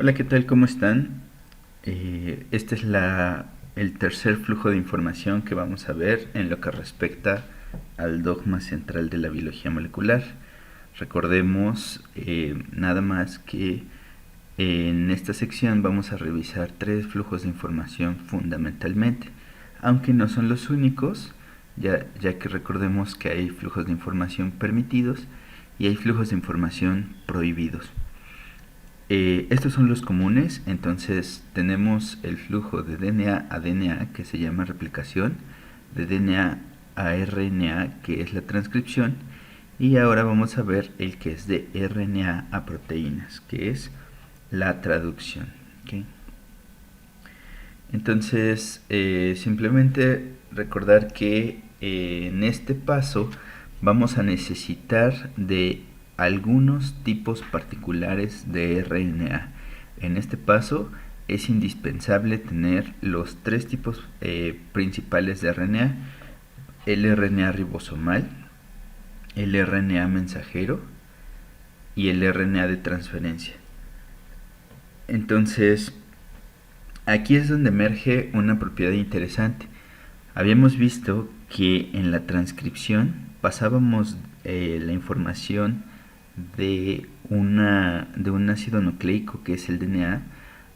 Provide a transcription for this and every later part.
Hola, ¿qué tal? ¿Cómo están? Este es el tercer flujo de información que vamos a ver en lo que respecta al dogma central de la biología molecular. Recordemos nada más que en esta sección vamos a revisar tres flujos de información fundamentalmente, aunque no son los únicos, ya que recordemos que hay flujos de información permitidos y hay flujos de información prohibidos. Estos son los comunes. Entonces tenemos el flujo de DNA a DNA, que se llama replicación, de DNA a RNA, que es la transcripción, y ahora vamos a ver el que es de RNA a proteínas, que es la traducción. ¿Okay? Entonces simplemente recordar que en este paso vamos a necesitar de algunos tipos particulares de RNA. En este paso es indispensable tener los tres tipos principales de RNA: el RNA ribosomal, el RNA mensajero y el RNA de transferencia. Entonces, aquí es donde emerge una propiedad interesante. Habíamos visto que en la transcripción pasábamos la información de un ácido nucleico, que es el DNA,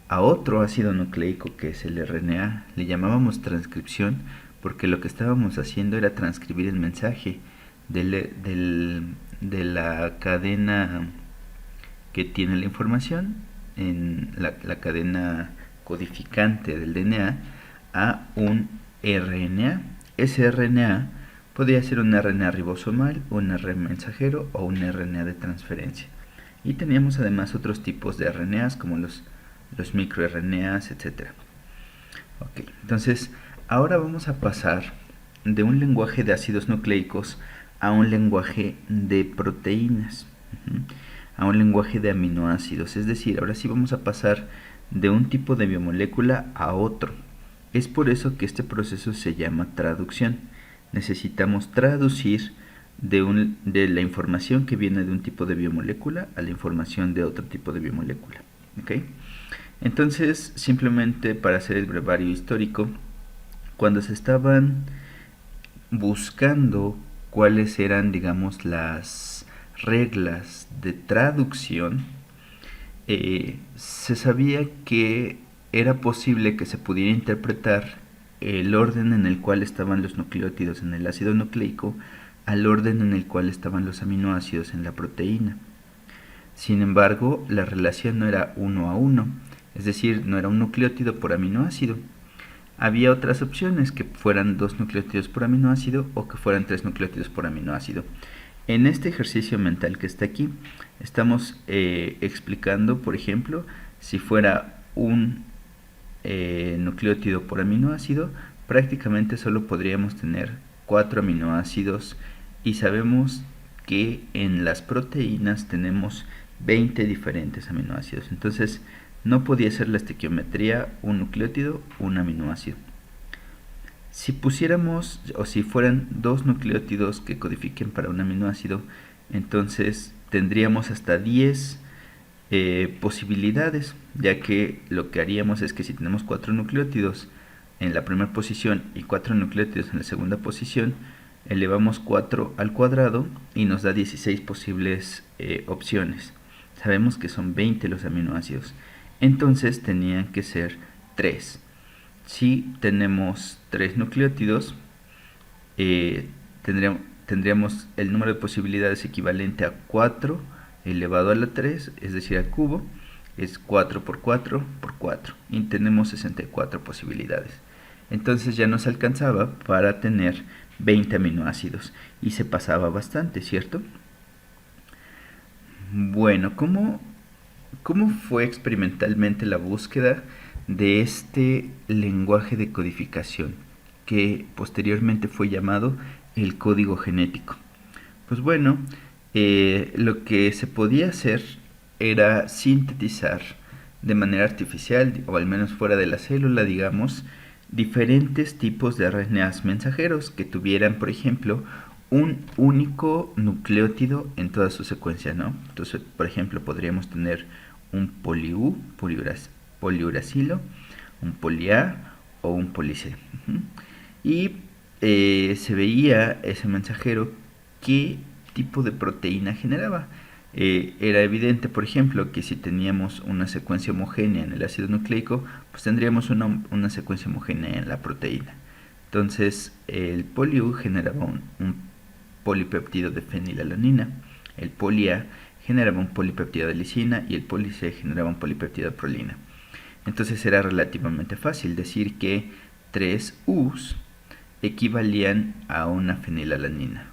a otro ácido nucleico, que es el RNA. Le llamábamos transcripción porque lo que estábamos haciendo era transcribir el mensaje de la cadena que tiene la información, en la cadena codificante del DNA, a un RNA. Ese RNA podría ser un RNA ribosomal, un RNA mensajero o un RNA de transferencia. Y teníamos además otros tipos de RNAs como los microRNAs, etc. Okay, entonces ahora vamos a pasar de un lenguaje de ácidos nucleicos a un lenguaje de proteínas, a un lenguaje de aminoácidos. Es decir, ahora sí vamos a pasar de un tipo de biomolécula a otro. Es por eso que este proceso se llama traducción. Necesitamos traducir de la información que viene de un tipo de biomolécula a la información de otro tipo de biomolécula. ¿Okay? Entonces, simplemente para hacer el brevario histórico, cuando se estaban buscando cuáles eran, digamos, las reglas de traducción, se sabía que era posible que se pudiera interpretar el orden en el cual estaban los nucleótidos en el ácido nucleico al orden en el cual estaban los aminoácidos en la proteína. Sin embargo, la relación no era 1 a 1, es decir, no era un nucleótido por aminoácido. Había otras opciones, que fueran 2 nucleótidos por aminoácido o que fueran 3 nucleótidos por aminoácido. En este ejercicio mental que está aquí, estamos explicando, por ejemplo, si fuera un nucleótido por aminoácido, prácticamente solo podríamos tener 4 aminoácidos, y sabemos que en las proteínas tenemos 20 diferentes aminoácidos. Entonces no podía ser la estequiometría un nucleótido, un aminoácido. Si pusiéramos, o si fueran 2 nucleótidos que codifiquen para un aminoácido, entonces tendríamos hasta 10 posibilidades, ya que lo que haríamos es que si tenemos 4 nucleótidos en la primera posición y 4 nucleótidos en la segunda posición, elevamos 4 al cuadrado y nos da 16 posibles opciones. Sabemos que son 20 los aminoácidos, entonces tenían que ser 3. Si tenemos 3 nucleótidos, tendríamos el número de posibilidades equivalente a 4 elevado a la 3, es decir, al cubo. Es 4 por 4 por 4, y tenemos 64 posibilidades. Entonces ya nos alcanzaba para tener 20 aminoácidos, y se pasaba bastante, ¿cierto? Bueno, ¿cómo fue experimentalmente la búsqueda de este lenguaje de codificación, que posteriormente fue llamado el código genético? Pues bueno, lo que se podía hacer era sintetizar de manera artificial, o al menos fuera de la célula, digamos, diferentes tipos de RNAs mensajeros que tuvieran, por ejemplo, un único nucleótido en toda su secuencia, ¿no? Entonces, por ejemplo, podríamos tener un poli-U, poliuracilo, un poli-A o un poli-C. Y se veía ese mensajero qué tipo de proteína generaba. Era evidente, por ejemplo, que si teníamos una secuencia homogénea en el ácido nucleico, pues tendríamos una secuencia homogénea en la proteína. Entonces, el poli-U generaba un polipéptido de fenilalanina, el poli-A generaba un polipéptido de lisina y el poli-C generaba un polipéptido de prolina. Entonces era relativamente fácil decir que 3 U's equivalían a una fenilalanina.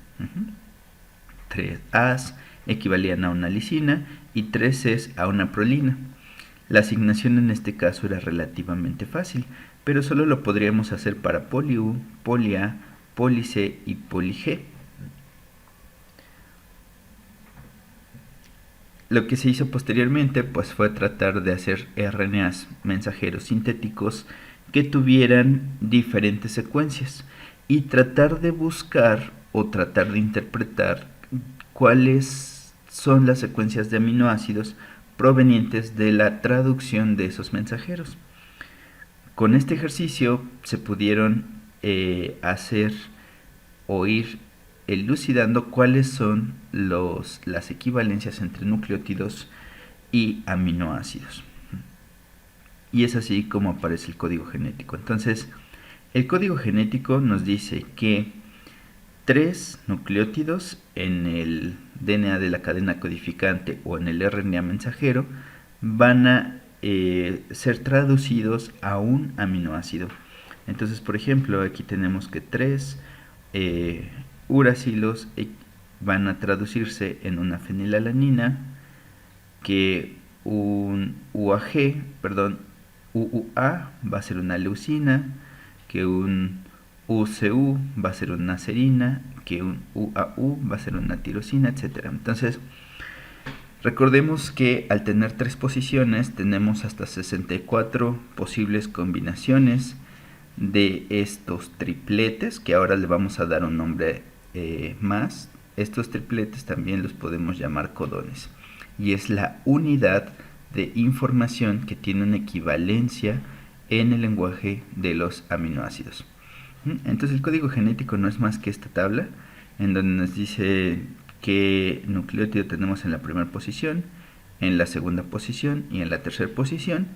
3 A's equivalían a una lisina y 3 C's a una prolina. La asignación en este caso era relativamente fácil, pero solo lo podríamos hacer para poli-U, poli-A, poli-C y poli-G. Lo que se hizo posteriormente pues fue tratar de hacer RNAs mensajeros sintéticos que tuvieran diferentes secuencias y tratar de buscar o tratar de interpretar cuáles son las secuencias de aminoácidos provenientes de la traducción de esos mensajeros. Con este ejercicio se pudieron hacer o ir elucidando cuáles son las equivalencias entre nucleótidos y aminoácidos. Y es así como aparece el código genético. Entonces, el código genético nos dice que 3 nucleótidos en el DNA de la cadena codificante o en el RNA mensajero van a ser traducidos a un aminoácido. Entonces, por ejemplo, aquí tenemos que 3 uracilos van a traducirse en una fenilalanina, que un UUA va a ser una leucina, que un UCU va a ser una serina, que un UAU va a ser una tirosina, etc. Entonces, recordemos que al tener 3 posiciones tenemos hasta 64 posibles combinaciones de estos tripletes, que ahora le vamos a dar un nombre más. Estos tripletes también los podemos llamar codones, y es la unidad de información que tiene una equivalencia en el lenguaje de los aminoácidos. Entonces el código genético no es más que esta tabla en donde nos dice qué nucleótido tenemos en la primera posición, en la segunda posición y en la tercera posición,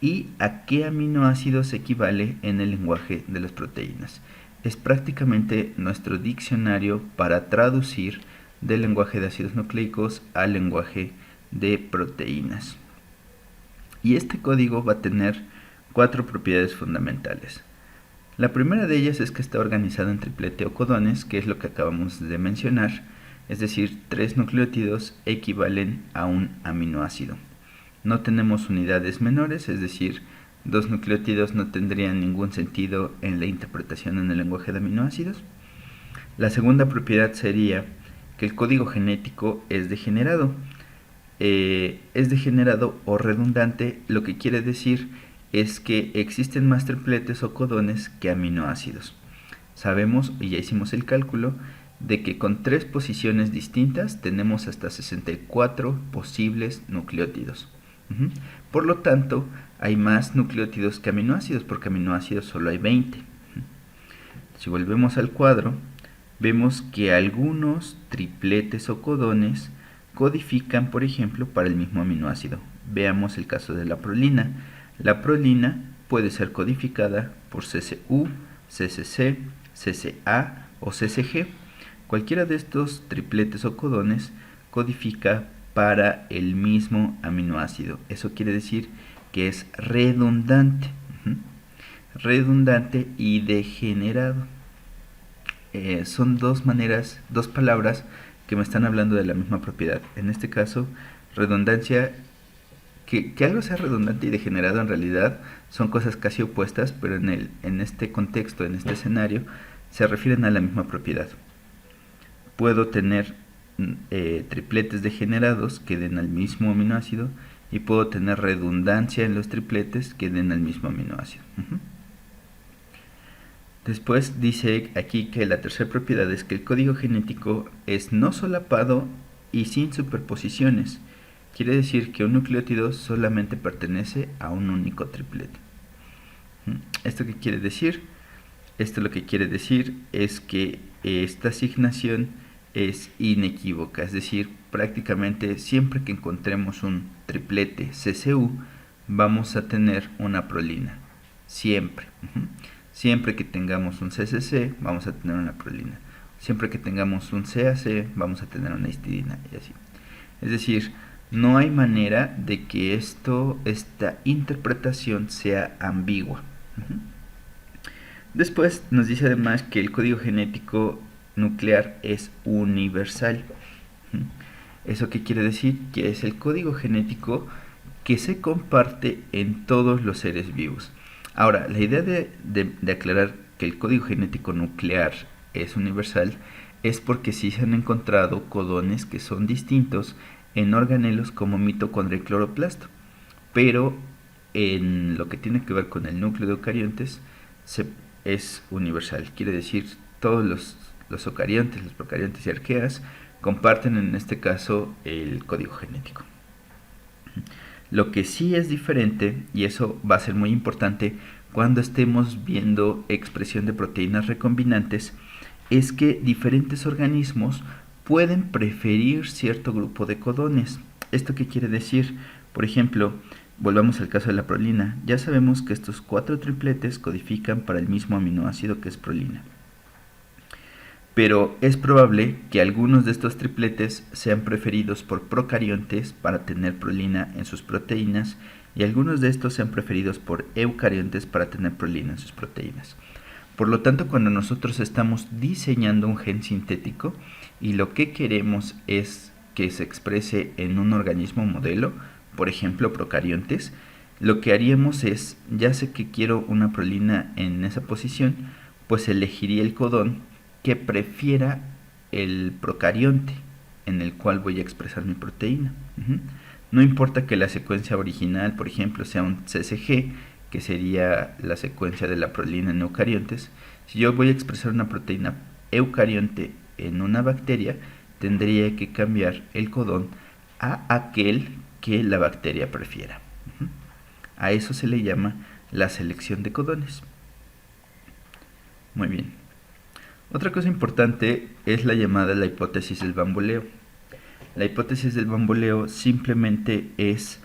y a qué aminoácidos equivale en el lenguaje de las proteínas. Es prácticamente nuestro diccionario para traducir del lenguaje de ácidos nucleicos al lenguaje de proteínas. Y este código va a tener 4 propiedades fundamentales. La primera de ellas es que está organizado en triplete o codones, que es lo que acabamos de mencionar, es decir, 3 nucleótidos equivalen a un aminoácido. No tenemos unidades menores, es decir, 2 nucleótidos no tendrían ningún sentido en la interpretación en el lenguaje de aminoácidos. La segunda propiedad sería que el código genético es degenerado. Es degenerado o redundante, lo que quiere decir es que existen más tripletes o codones que aminoácidos. Sabemos, y ya hicimos el cálculo, de que con 3 posiciones distintas tenemos hasta 64 posibles nucleótidos. Por lo tanto, hay más nucleótidos que aminoácidos, porque aminoácidos solo hay 20. Si volvemos al cuadro, vemos que algunos tripletes o codones codifican, por ejemplo, para el mismo aminoácido. Veamos el caso de la prolina. La prolina puede ser codificada por CCU, CCC, CCA o CCG. Cualquiera de estos tripletes o codones codifica para el mismo aminoácido. Eso quiere decir que es redundante. Redundante y degenerado. Son dos palabras que me están hablando de la misma propiedad. En este caso, redundancia, que algo sea redundante y degenerado en realidad son cosas casi opuestas, pero en este contexto, en este escenario, se refieren a la misma propiedad. Puedo tener tripletes degenerados que den al mismo aminoácido, y puedo tener redundancia en los tripletes que den al mismo aminoácido. Después dice aquí que la tercera propiedad es que el código genético es no solapado y sin superposiciones. Quiere decir que un nucleótido solamente pertenece a un único triplete. ¿Esto qué quiere decir? Esto lo que quiere decir es que esta asignación es inequívoca, es decir, prácticamente siempre que encontremos un triplete CCU vamos a tener una prolina, siempre. Siempre que tengamos un CCC vamos a tener una prolina, siempre que tengamos un CAC vamos a tener una histidina y así. Es decir, no hay manera de que esta interpretación sea ambigua. Después nos dice además que el código genético nuclear es universal. ¿Eso qué quiere decir? Que es el código genético que se comparte en todos los seres vivos. Ahora, la idea de aclarar que el código genético nuclear es universal es porque sí se han encontrado codones que son distintos en organelos como mitocondria y cloroplasto. Pero en lo que tiene que ver con el núcleo de eucariontes es universal. Quiere decir, todos los eucariontes, los procariontes y arqueas comparten en este caso el código genético. Lo que sí es diferente, y eso va a ser muy importante cuando estemos viendo expresión de proteínas recombinantes, es que diferentes organismos pueden preferir cierto grupo de codones. ¿Esto qué quiere decir? Por ejemplo, volvamos al caso de la prolina. Ya sabemos que estos 4 tripletes codifican para el mismo aminoácido que es prolina. Pero es probable que algunos de estos tripletes sean preferidos por procariontes para tener prolina en sus proteínas y algunos de estos sean preferidos por eucariontes para tener prolina en sus proteínas. Por lo tanto, cuando nosotros estamos diseñando un gen sintético y lo que queremos es que se exprese en un organismo modelo, por ejemplo procariontes, lo que haríamos es, ya sé que quiero una prolina en esa posición, pues elegiría el codón que prefiera el procarionte en el cual voy a expresar mi proteína. No importa que la secuencia original, por ejemplo, sea un CCG, que sería la secuencia de la prolina en eucariontes. Si yo voy a expresar una proteína eucarionte en una bacteria, tendría que cambiar el codón a aquel que la bacteria prefiera. A eso se le llama la selección de codones. Muy bien. Otra cosa importante es la llamada la hipótesis del bamboleo. La hipótesis del bamboleo simplemente es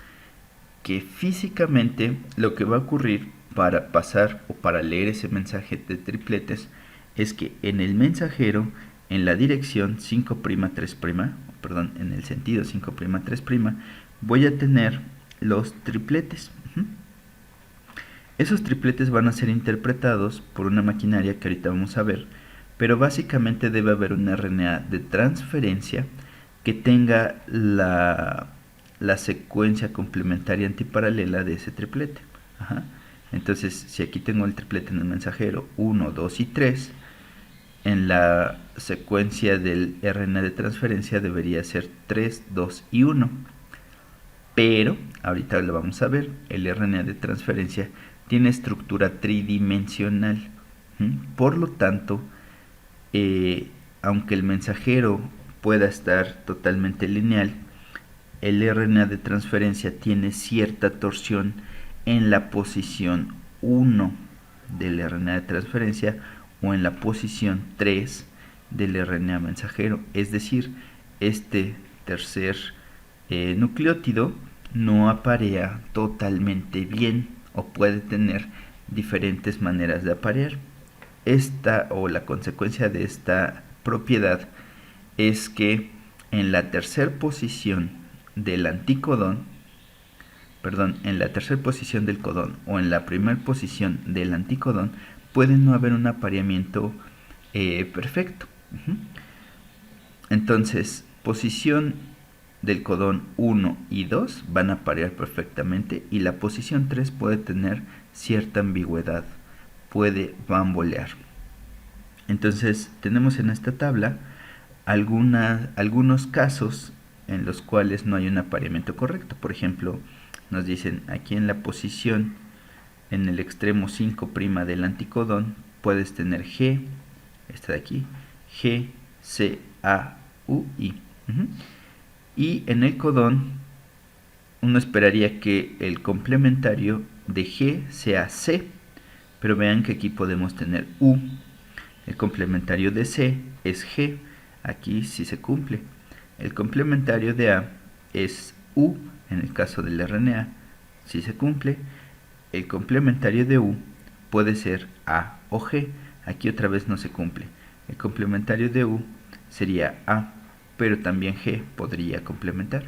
que físicamente lo que va a ocurrir para pasar o para leer ese mensaje de tripletes es que en el mensajero, en la dirección 5'3', perdón, en el sentido 5'3', voy a tener los tripletes. Esos tripletes van a ser interpretados por una maquinaria que ahorita vamos a ver, pero básicamente debe haber una RNA de transferencia que tenga la secuencia complementaria antiparalela de ese triplete. Entonces, si aquí tengo el triplete en el mensajero 1, 2 y 3, en la secuencia del RNA de transferencia debería ser 3, 2 y 1. Pero, ahorita lo vamos a ver, el RNA de transferencia tiene estructura tridimensional. Por lo tanto, aunque el mensajero pueda estar totalmente lineal, el RNA de transferencia tiene cierta torsión en la posición 1 del RNA de transferencia o en la posición 3 del RNA mensajero. Es decir, este tercer nucleótido no aparea totalmente bien o puede tener diferentes maneras de aparear. Esta o la consecuencia de esta propiedad es que en la tercera posición del anticodón, en la tercera posición del codón o en la primera posición del anticodón puede no haber un apareamiento perfecto. Entonces, posición del codón 1 y 2 van a aparear perfectamente y la posición 3 puede tener cierta ambigüedad, puede bambolear. Entonces, tenemos en esta tabla algunos casos en los cuales no hay un apareamiento correcto. Por ejemplo, nos dicen aquí en la posición, en el extremo 5' del anticodón, puedes tener G, esta de aquí, G, C, A, U, I. Y en el codón uno esperaría que el complementario de G sea C, pero vean que aquí podemos tener U. El complementario de C es G, aquí sí se cumple. El complementario de A es U, en el caso del RNA, sí se cumple. El complementario de U puede ser A o G, aquí otra vez no se cumple. El complementario de U sería A, pero también G podría complementar.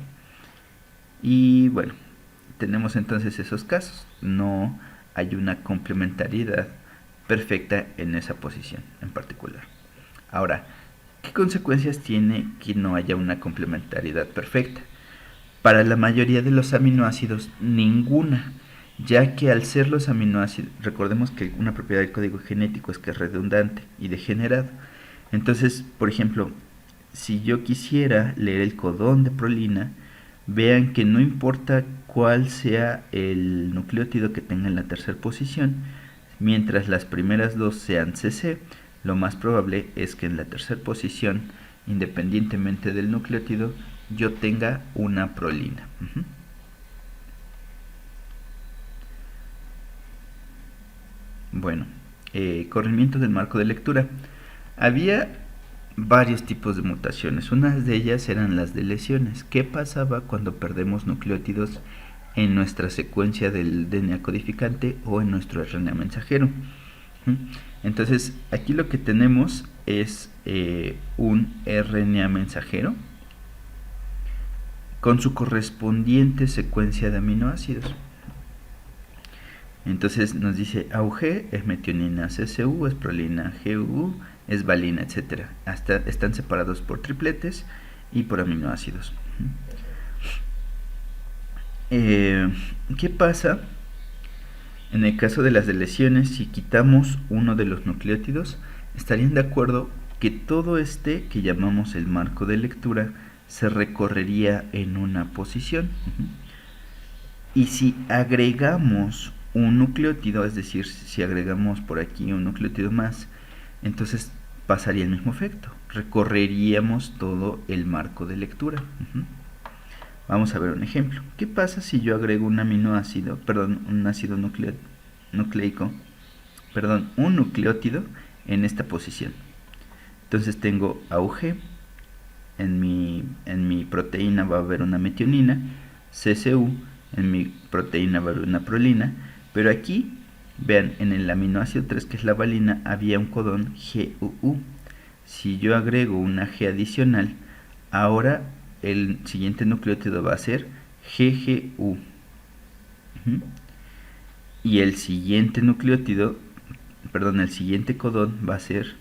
Y bueno, tenemos entonces esos casos. No hay una complementariedad perfecta en esa posición en particular. Ahora, ¿qué consecuencias tiene que no haya una complementariedad perfecta? Para la mayoría de los aminoácidos, ninguna, ya que al ser los aminoácidos, recordemos que una propiedad del código genético es que es redundante y degenerado. Entonces, por ejemplo, si yo quisiera leer el codón de prolina, vean que no importa cuál sea el nucleótido que tenga en la tercera posición, mientras las primeras dos sean CC, lo más probable es que en la tercera posición, independientemente del nucleótido, yo tenga una prolina. Bueno, corrimiento del marco de lectura. Había varios tipos de mutaciones. Unas de ellas eran las de lesiones. ¿Qué pasaba cuando perdemos nucleótidos en nuestra secuencia del DNA codificante o en nuestro RNA mensajero? Entonces, aquí lo que tenemos es un RNA mensajero con su correspondiente secuencia de aminoácidos. Entonces nos dice AUG es metionina, CCU es prolina, GU es valina, etc. Hasta están separados por tripletes y por aminoácidos. ¿Qué pasa en el caso de las deleciones? Si quitamos uno de los nucleótidos, estarían de acuerdo que todo este que llamamos el marco de lectura se recorrería en una posición. Y si agregamos un nucleótido, es decir, si agregamos por aquí un nucleótido más, entonces pasaría el mismo efecto, recorreríamos todo el marco de lectura. Vamos a ver un ejemplo. ¿Qué pasa si yo agrego un aminoácido, un ácido nucleico, un nucleótido en esta posición? Entonces tengo AUG, en mi proteína va a haber una metionina, CCU, en mi proteína va a haber una prolina, pero aquí, vean, en el aminoácido 3, que es la valina, había un codón GUU. Si yo agrego una G adicional, ahora el siguiente nucleótido va a ser GGU. Y el siguiente nucleótido, el siguiente codón va a ser,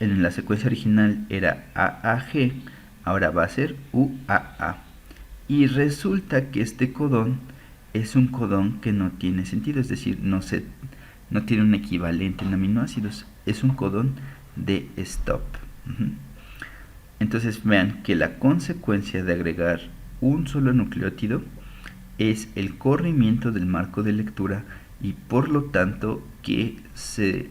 en la secuencia original era AAG, ahora va a ser UAA. Y resulta que este codón es un codón que no tiene sentido, es decir, no tiene un equivalente en aminoácidos, es un codón de stop. Entonces vean que la consecuencia de agregar un solo nucleótido es el corrimiento del marco de lectura y por lo tanto que se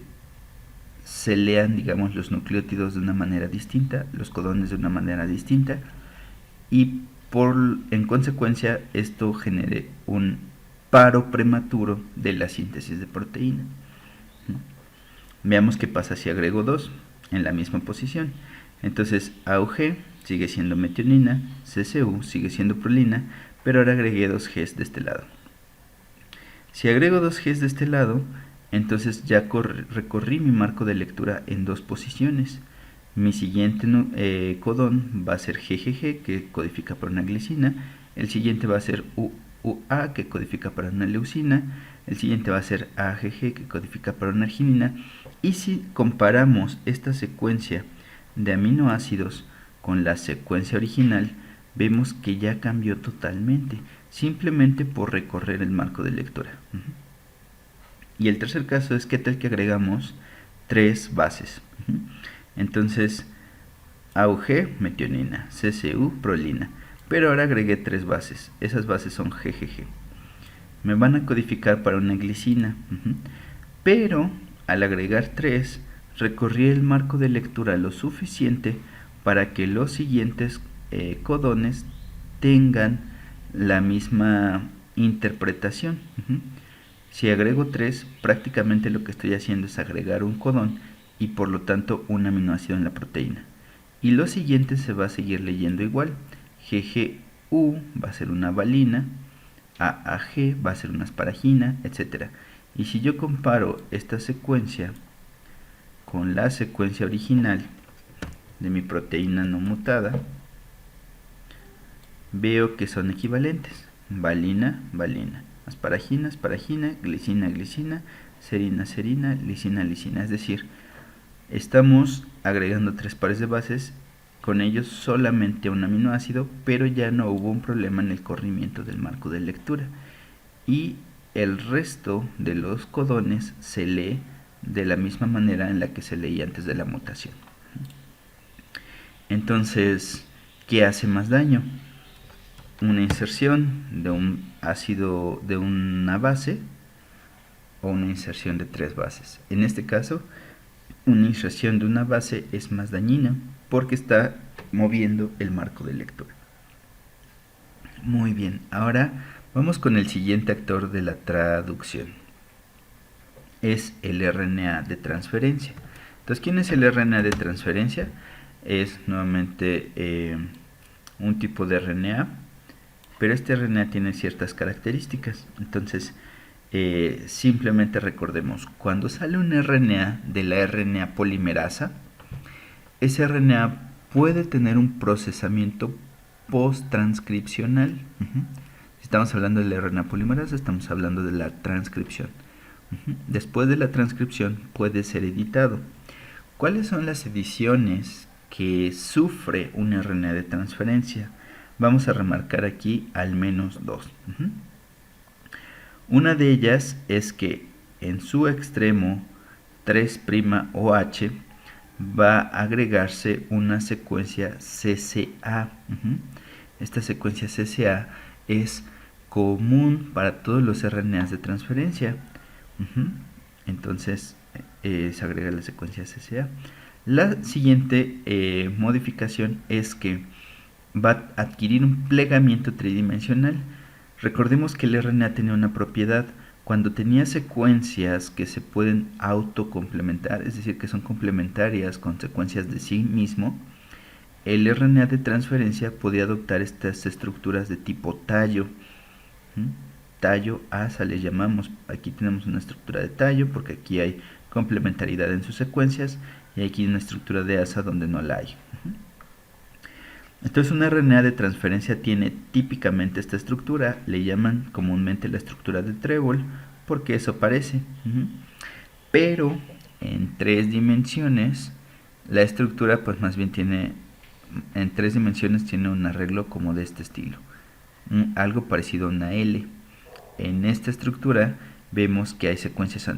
lean, digamos, los nucleótidos de una manera distinta, los codones de una manera distinta, y en consecuencia esto genere un paro prematuro de la síntesis de proteína. Veamos qué pasa si agrego 2 en la misma posición. Entonces AUG sigue siendo metionina, CCU sigue siendo prolina, pero ahora agregué 2 Gs de este lado. Si agrego 2 Gs de este lado, entonces ya recorrí mi marco de lectura en 2 posiciones. Mi siguiente codón va a ser GGG, que codifica para una glicina. El siguiente va a ser UA, que codifica para una leucina. El siguiente va a ser AGG, que codifica para una arginina. Y si comparamos esta secuencia de aminoácidos con la secuencia original, vemos que ya cambió totalmente, simplemente por recorrer el marco de lectura. Y el tercer caso es qué tal que agregamos 3 bases. Entonces, AUG, metionina, CCU, prolina. Pero ahora agregué 3 bases. Esas bases son GGG. Me van a codificar para una glicina. Pero al agregar 3, recorrí el marco de lectura lo suficiente para que los siguientes codones tengan la misma interpretación. Si agrego 3, prácticamente lo que estoy haciendo es agregar un codón y por lo tanto un aminoácido en la proteína. Y lo siguiente se va a seguir leyendo igual. GGU va a ser una valina, AAG va a ser una asparagina, etc. Y si yo comparo esta secuencia con la secuencia original de mi proteína no mutada, veo que son equivalentes. Valina, valina. Asparagina, asparagina, glicina, glicina, serina, serina, lisina, lisina. Es decir, estamos agregando 3 pares de bases, con ellos solamente un aminoácido, pero ya no hubo un problema en el corrimiento del marco de lectura. Y el resto de los codones se lee de la misma manera en la que se leía antes de la mutación. Entonces, ¿qué hace más daño? Una inserción de un ácido de una base o una inserción de 3 bases. En este caso, una inserción de una base es más dañina porque está moviendo el marco de lectura. Muy bien, ahora vamos con el siguiente actor de la traducción. Es el RNA de transferencia. Entonces, ¿quién es el RNA de transferencia? Es nuevamente un tipo de RNA, pero este RNA tiene ciertas características. Entonces, simplemente recordemos, cuando sale un RNA de la RNA polimerasa, ese RNA puede tener un procesamiento post-transcripcional. Si estamos hablando de la RNA polimerasa, estamos hablando de la transcripción. Después de la transcripción puede ser editado. ¿Cuáles son las ediciones que sufre un RNA de transferencia? Vamos a remarcar aquí al menos 2. Una de ellas es que en su extremo 3'OH va a agregarse una secuencia CCA. Esta secuencia CCA es común para todos los RNAs de transferencia. Entonces se agrega la secuencia CCA. La siguiente modificación es que va a adquirir un plegamiento tridimensional. Recordemos que el RNA tenía una propiedad. Cuando tenía secuencias que se pueden autocomplementar, es decir, que son complementarias con secuencias de sí mismo, el RNA de transferencia podía adoptar estas estructuras de tipo tallo. Tallo asa le llamamos. Aquí tenemos una estructura de tallo porque aquí hay complementariedad en sus secuencias, y aquí una estructura de asa donde no la hay. Entonces, un RNA de transferencia tiene típicamente esta estructura, le llaman comúnmente la estructura de trébol, porque eso parece. Pero en 3 dimensiones, la estructura pues más bien tiene, en 3 dimensiones tiene un arreglo como de este estilo, algo parecido a una L. En esta estructura vemos que hay secuencias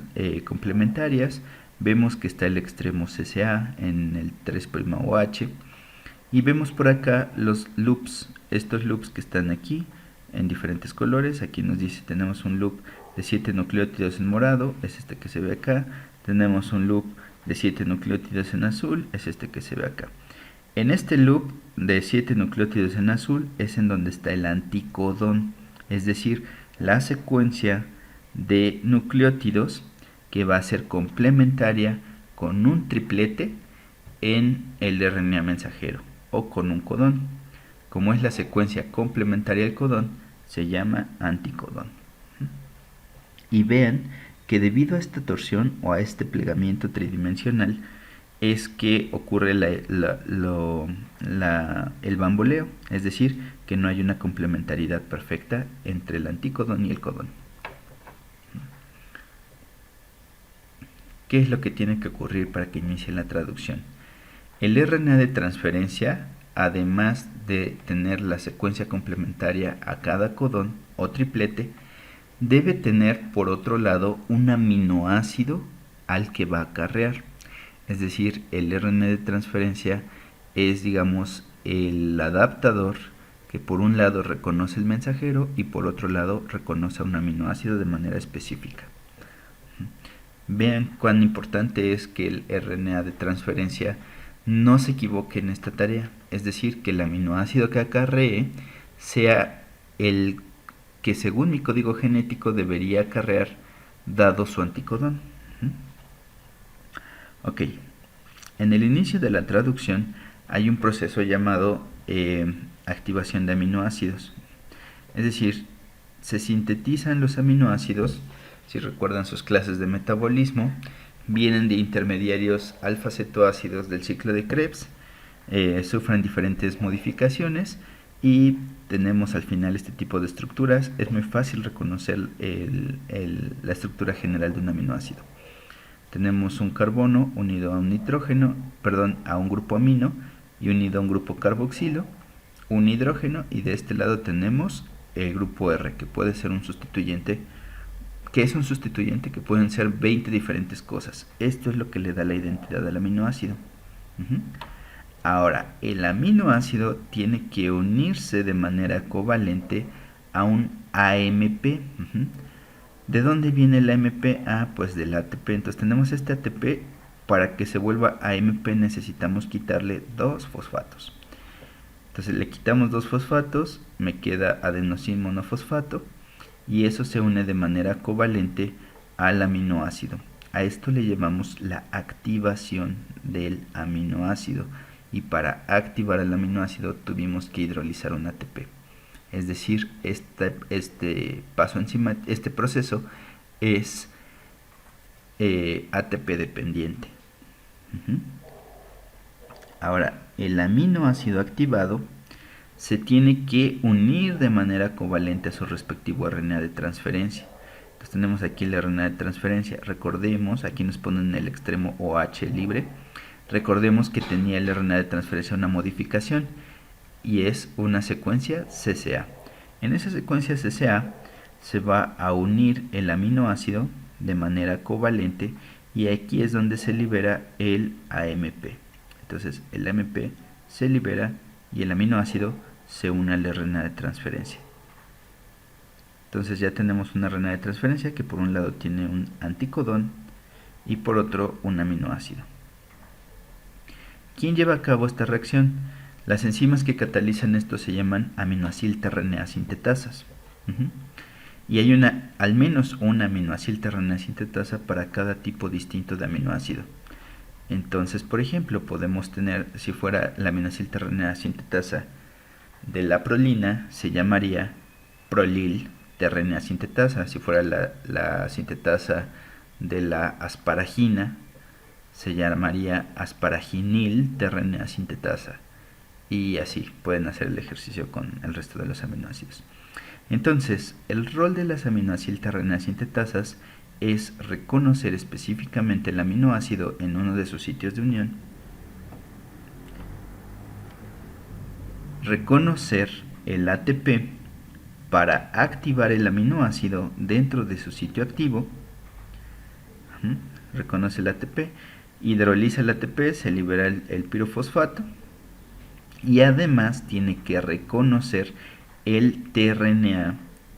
complementarias, vemos que está el extremo CCA en el 3'OH, y vemos por acá los loops, estos loops que están aquí en diferentes colores. Aquí nos dice, tenemos un loop de 7 nucleótidos en morado, es este que se ve acá. Tenemos un loop de 7 nucleótidos en azul, es este que se ve acá. En este loop de 7 nucleótidos en azul es en donde está el anticodón, es decir, la secuencia de nucleótidos que va a ser complementaria con un triplete en el RNA mensajero o con un codón. Como es la secuencia complementaria al codón, se llama anticodón. Y vean que debido a esta torsión o a este plegamiento tridimensional es que ocurre el bamboleo, es decir, que no hay una complementariedad perfecta entre el anticodón y el codón. ¿Qué es lo que tiene que ocurrir para que inicie la traducción? El RNA de transferencia, además de tener la secuencia complementaria a cada codón o triplete, debe tener por otro lado un aminoácido al que va a acarrear. Es decir, el RNA de transferencia es, digamos, el adaptador que por un lado reconoce el mensajero y por otro lado reconoce un aminoácido de manera específica. Vean cuán importante es que el RNA de transferencia no se equivoque en esta tarea, es decir, que el aminoácido que acarree sea el que según mi código genético debería acarrear dado su anticodón. Ok, en el inicio de la traducción hay un proceso llamado activación de aminoácidos. Es decir, se sintetizan los aminoácidos, si recuerdan sus clases de metabolismo, vienen de intermediarios alfa-cetoácidos del ciclo de Krebs, sufren diferentes modificaciones y tenemos al final este tipo de estructuras. Es muy fácil reconocer la estructura general de un aminoácido. Tenemos un carbono unido a un nitrógeno, perdón, a un grupo amino y unido a un grupo carboxilo, un hidrógeno, y de este lado tenemos el grupo R, que puede ser un sustituyente, que es un sustituyente que pueden ser 20 diferentes cosas. Esto es lo que le da la identidad al aminoácido. Ahora, el aminoácido tiene que unirse de manera covalente a un AMP. ¿De dónde viene el AMP? Pues del ATP. Entonces tenemos este ATP. Para que se vuelva AMP necesitamos quitarle 2 fosfatos. Entonces le quitamos 2 fosfatos, me queda adenosín monofosfato, y eso se une de manera covalente al aminoácido. A esto le llamamos la activación del aminoácido, y para activar el aminoácido tuvimos que hidrolizar un ATP. Es decir, este proceso es ATP dependiente. Ahora, el aminoácido activado se tiene que unir de manera covalente a su respectivo RNA de transferencia. Entonces tenemos aquí el RNA de transferencia. Recordemos, aquí nos ponen en el extremo OH libre. Recordemos que tenía el RNA de transferencia una modificación, y es una secuencia CCA. En esa secuencia CCA se va a unir el aminoácido de manera covalente, y aquí es donde se libera el AMP. Entonces el AMP se libera y el aminoácido se une al RNA de transferencia. Entonces ya tenemos una RNA de transferencia que por un lado tiene un anticodón y por otro un aminoácido. ¿Quién lleva a cabo esta reacción? Las enzimas que catalizan esto se llaman aminoacil-tRNA sintetasas. Y hay al menos una aminoacil-tRNA sintetasa para cada tipo distinto de aminoácido. Entonces, por ejemplo, podemos tener, si fuera la aminoacil-tRNA sintetasa de la prolina, se llamaría prolil-tRNA sintetasa. Si fuera la sintetasa de la asparagina, se llamaría asparaginil-tRNA sintetasa. Y así pueden hacer el ejercicio con el resto de los aminoácidos. Entonces, el rol de las aminoacil-tRNA sintetasas es reconocer específicamente el aminoácido en uno de sus sitios de unión, reconocer el ATP para activar el aminoácido dentro de su sitio activo, reconoce el ATP, hidroliza el ATP, se libera el pirofosfato, y además tiene que reconocer el tRNA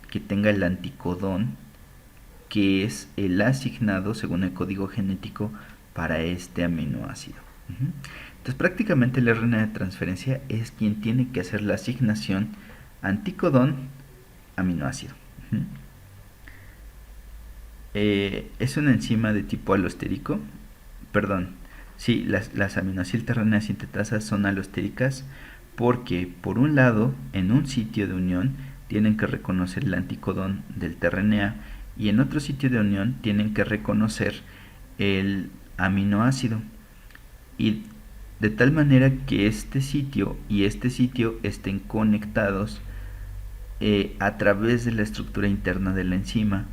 que tenga el anticodón, que es el asignado según el código genético para este aminoácido. Entonces prácticamente el RNA de transferencia es quien tiene que hacer la asignación anticodón-aminoácido. Es una enzima de tipo alostérico. Perdón, sí, las aminoacil-tRNA sintetasas son alostéricas porque, por un lado, en un sitio de unión tienen que reconocer el anticodón del tRNA, y en otro sitio de unión tienen que reconocer el aminoácido, y de tal manera que este sitio y este sitio estén conectados a través de la estructura interna de la enzima,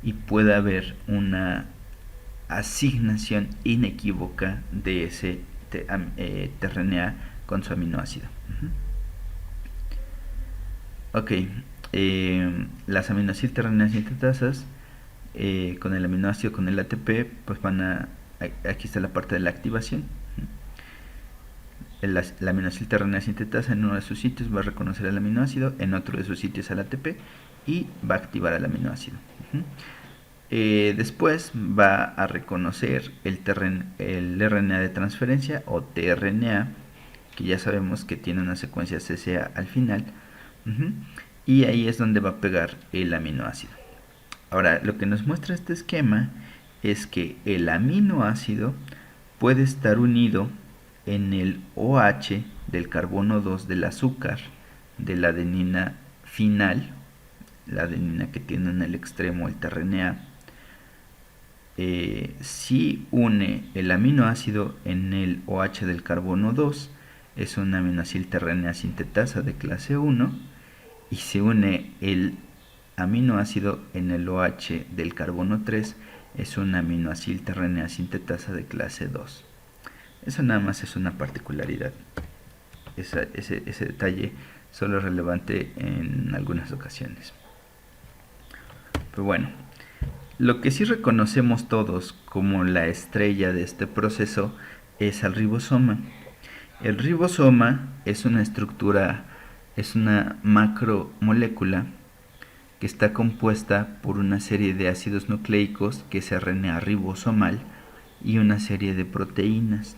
y pueda haber una asignación inequívoca de ese tRNA con su aminoácido. Ok, las aminoacil-tRNA sintetasas con el aminoácido, con el ATP, pues aquí está la parte de la activación. La aminoacil-tRNA sintetasa en uno de sus sitios va a reconocer el aminoácido, en otro de sus sitios al ATP, y va a activar el aminoácido. Después va a reconocer el RNA de transferencia o tRNA, que ya sabemos que tiene una secuencia CCA al final, y ahí es donde va a pegar el aminoácido. Ahora, lo que nos muestra este esquema es que el aminoácido puede estar unido en el OH del carbono 2 del azúcar, de la adenina final, la adenina que tiene en el extremo el tRNA. Si une el aminoácido en el OH del carbono 2, es un aminoacil-tRNA sintetasa de clase 1, y si une el aminoácido en el OH del carbono 3, es un aminoacil-tRNA sintetasa de clase 2. Eso nada más es una particularidad. Ese detalle solo es relevante en algunas ocasiones. Pero bueno, lo que sí reconocemos todos como la estrella de este proceso es al ribosoma. El ribosoma es una estructura, es una macromolécula que está compuesta por una serie de ácidos nucleicos, que es RNA ribosomal, y una serie de proteínas.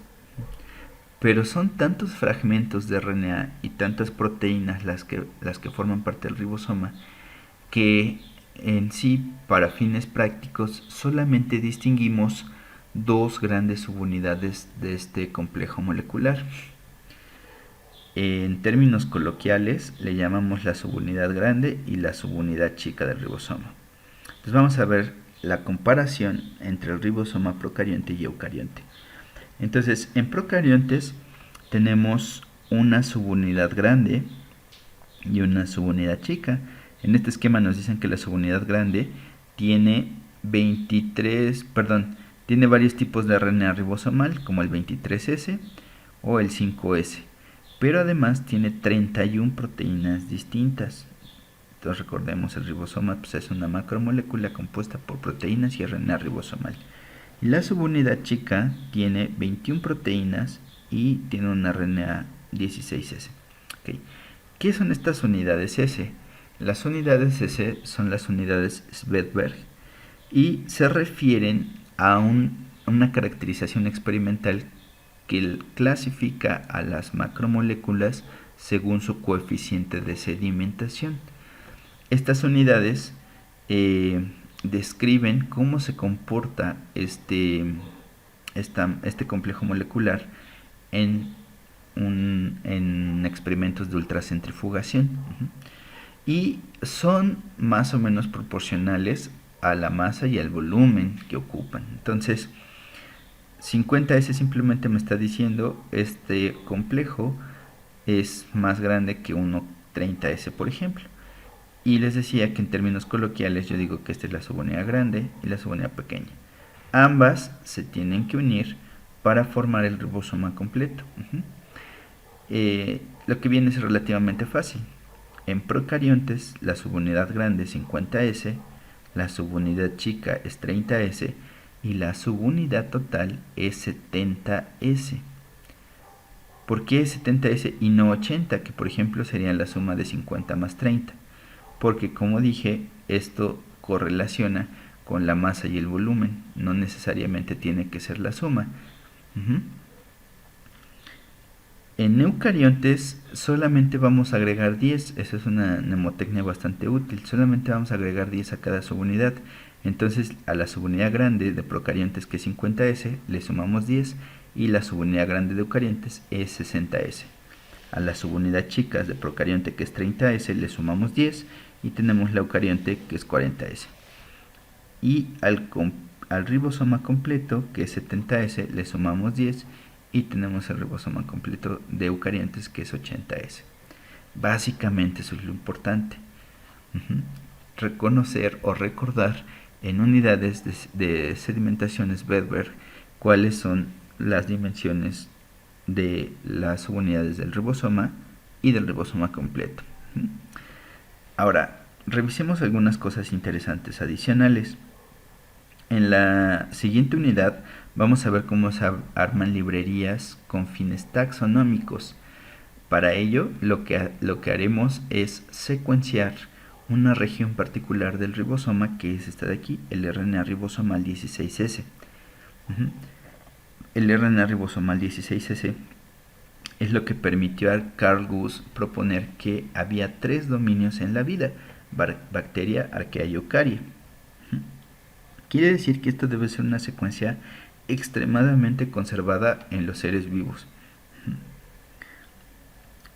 Pero son tantos fragmentos de RNA y tantas proteínas las que forman parte del ribosoma, que en sí, para fines prácticos, solamente distinguimos dos grandes subunidades de este complejo molecular. En términos coloquiales le llamamos la subunidad grande y la subunidad chica del ribosoma. Entonces vamos a ver la comparación entre el ribosoma procarionte y eucarionte. Entonces, en procariontes tenemos una subunidad grande y una subunidad chica. En este esquema nos dicen que la subunidad grande tiene tiene varios tipos de RNA ribosomal, como el 23S o el 5S, pero además tiene 31 proteínas distintas. Entonces recordemos, el ribosoma pues, es una macromolécula compuesta por proteínas y RNA ribosomal. La subunidad chica tiene 21 proteínas y tiene una RNA 16S. Okay. ¿Qué son estas unidades S? Las unidades S son las unidades Svedberg y se refieren a una caracterización experimental que clasifica a las macromoléculas según su coeficiente de sedimentación. Estas unidades describen cómo se comporta este complejo molecular en experimentos de ultracentrifugación, y son más o menos proporcionales a la masa y al volumen que ocupan. Entonces, 50S simplemente me está diciendo este complejo es más grande que 1,30S, por ejemplo. Y les decía que en términos coloquiales yo digo que esta es la subunidad grande y la subunidad pequeña. Ambas se tienen que unir para formar el ribosoma completo. Lo que viene es relativamente fácil. En procariontes la subunidad grande es 50S, la subunidad chica es 30S y la subunidad total es 70S. ¿Por qué 70S y no 80? Que por ejemplo sería la suma de 50 más 30. Porque como dije, esto correlaciona con la masa y el volumen, no necesariamente tiene que ser la suma. En eucariontes solamente vamos a agregar 10, eso es una mnemotecnia bastante útil, solamente vamos a agregar 10 a cada subunidad. Entonces a la subunidad grande de procariontes, que es 50S, le sumamos 10 y la subunidad grande de eucariontes es 60S. A la subunidad chica de procarionte, que es 30S, le sumamos 10 y tenemos la eucarionte, que es 40S. Y al ribosoma completo, que es 70S, le sumamos 10 y tenemos el ribosoma completo de eucariontes, que es 80S. Básicamente eso es lo importante. Reconocer o recordar en unidades de sedimentación Svedberg cuáles son las dimensiones de las subunidades del ribosoma y del ribosoma completo. Ahora, revisemos algunas cosas interesantes adicionales. En la siguiente unidad vamos a ver cómo se arman librerías con fines taxonómicos. Para ello, lo que haremos es secuenciar una región particular del ribosoma, que es esta de aquí, el RNA ribosomal 16S. El RNA ribosomal 16S Es lo que permitió a Carl Guss proponer que había 3 dominios en la vida: bacteria, arquea y eucaria. Quiere decir que esto debe ser una secuencia extremadamente conservada en los seres vivos.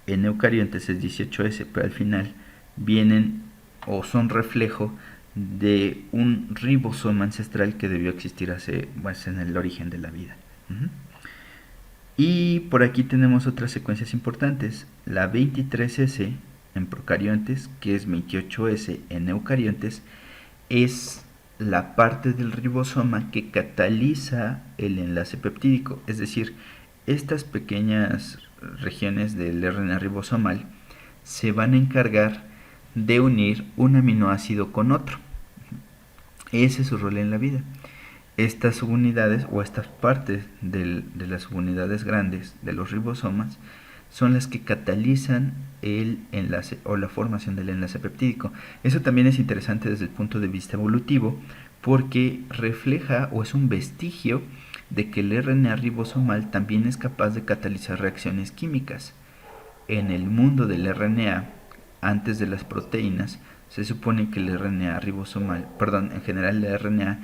En eucariontes es 18S, pero al final vienen o son reflejo de un ribosoma ancestral que debió existir en el origen de la vida. Y por aquí tenemos otras secuencias importantes: la 23S en procariontes, que es 28S en eucariontes, es la parte del ribosoma que cataliza el enlace peptídico. Es decir, estas pequeñas regiones del RNA ribosomal se van a encargar de unir un aminoácido con otro. Ese es su rol en la vida. Estas subunidades o estas partes de las subunidades grandes de los ribosomas son las que catalizan el enlace o la formación del enlace peptídico. Eso también es interesante desde el punto de vista evolutivo, porque refleja o es un vestigio de que el RNA ribosomal también es capaz de catalizar reacciones químicas. En el mundo del RNA, antes de las proteínas, se supone que el RNA ribosomal, en general el RNA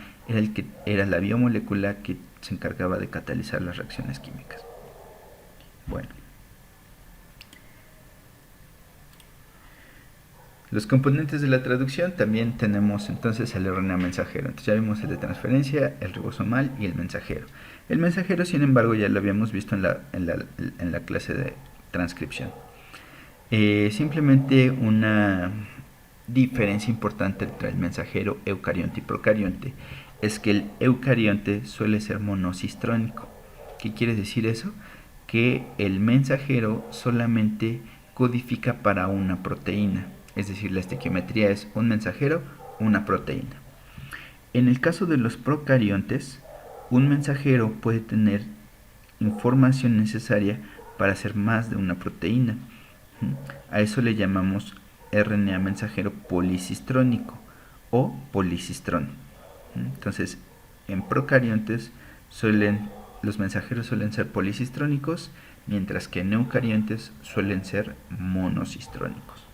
era la biomolécula que se encargaba de catalizar las reacciones químicas. Bueno, los componentes de la traducción también tenemos entonces el RNA mensajero. Entonces ya vimos el de transferencia, el ribosomal y el mensajero. El mensajero, sin embargo, ya lo habíamos visto en la clase de transcripción. Simplemente una diferencia importante entre el mensajero eucarionte y procarionte es que el eucarionte suele ser monocistrónico. ¿Qué quiere decir eso? Que el mensajero solamente codifica para una proteína. Es decir, la estequiometría es un mensajero, una proteína. En el caso de los procariontes, un mensajero puede tener información necesaria para hacer más de una proteína. A eso le llamamos RNA mensajero policistrónico o policistrón. Entonces, en procariontes los mensajeros suelen ser policistrónicos, mientras que en eucariontes suelen ser monocistrónicos.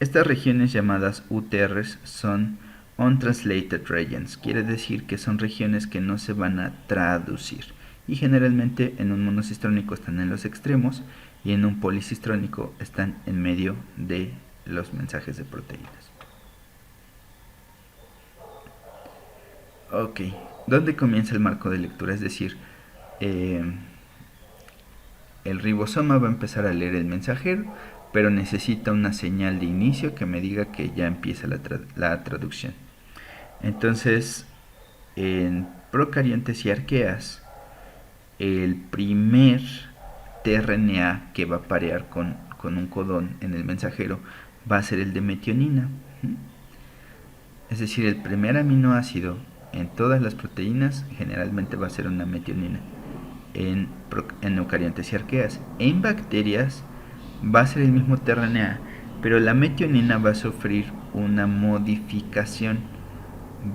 Estas regiones llamadas UTRs son Untranslated Regions, quiere decir que son regiones que no se van a traducir, y generalmente en un monocistrónico están en los extremos y en un policistrónico están en medio de los mensajes de proteínas. Ok, ¿dónde comienza el marco de lectura? Es decir, el ribosoma va a empezar a leer el mensajero, pero necesita una señal de inicio que me diga que ya empieza la traducción. Entonces, en procariontes y arqueas, el primer tRNA que va a parear con un codón en el mensajero va a ser el de metionina. Es decir, el primer aminoácido en todas las proteínas generalmente va a ser una metionina. En eucariontes y arqueas. En bacterias va a ser el mismo tRNA, pero la metionina va a sufrir una modificación,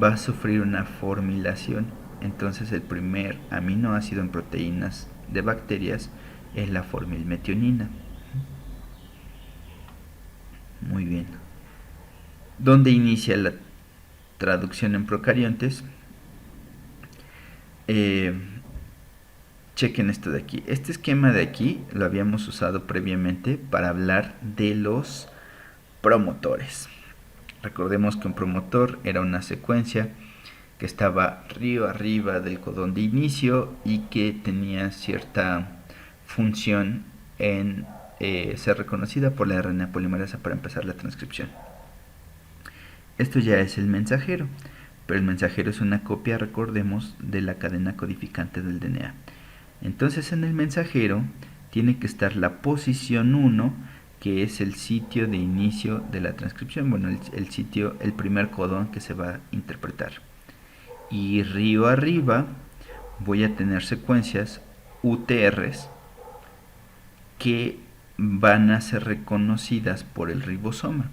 va a sufrir una formilación. Entonces el primer aminoácido en proteínas de bacterias es la formilmetionina. Muy bien. ¿Dónde inicia la traducción en procariontes? Chequen esto de aquí. Este esquema de aquí lo habíamos usado previamente para hablar de los promotores. Recordemos que un promotor era una secuencia que estaba río arriba del codón de inicio y que tenía cierta función en ser reconocida por la RNA polimerasa para empezar la transcripción. Esto ya es el mensajero, pero el mensajero es una copia, recordemos, de la cadena codificante del DNA. Entonces en el mensajero tiene que estar la posición 1, que es el sitio de inicio de la transcripción, bueno, el primer codón que se va a interpretar. Y río arriba voy a tener secuencias UTRs que van a ser reconocidas por el ribosoma.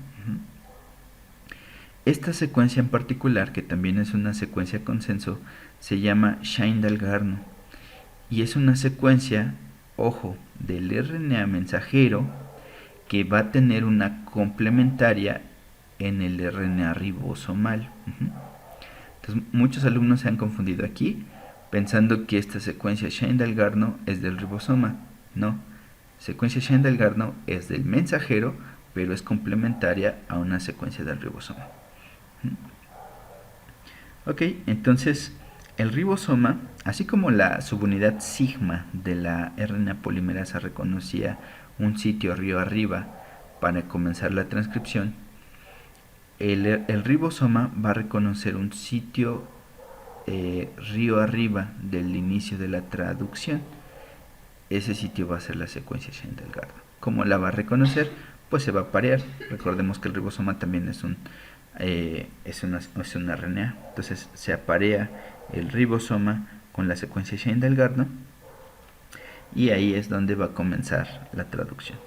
Esta secuencia en particular, que también es una secuencia consenso, se llama Shine-Dalgarno y es una secuencia ojo, del RNA mensajero que va a tener una complementaria en el RNA ribosomal. Entonces, muchos alumnos se han confundido aquí pensando que esta secuencia Shane-Dalgarno es del ribosoma. No, secuencia Shane-Dalgarno es del mensajero, pero es complementaria a una secuencia del ribosoma. Ok, entonces el ribosoma, así como la subunidad sigma de la RNA polimerasa reconocía un sitio río arriba para comenzar la transcripción, el ribosoma va a reconocer un sitio río arriba del inicio de la traducción. Ese sitio va a ser la secuencia Shane-Dalgarno. ¿Cómo la va a reconocer? Pues se va a parear. Recordemos que el ribosoma también es una RNA. Entonces se aparea el ribosoma con la secuencia Shane-Dalgarno y ahí es donde va a comenzar la traducción.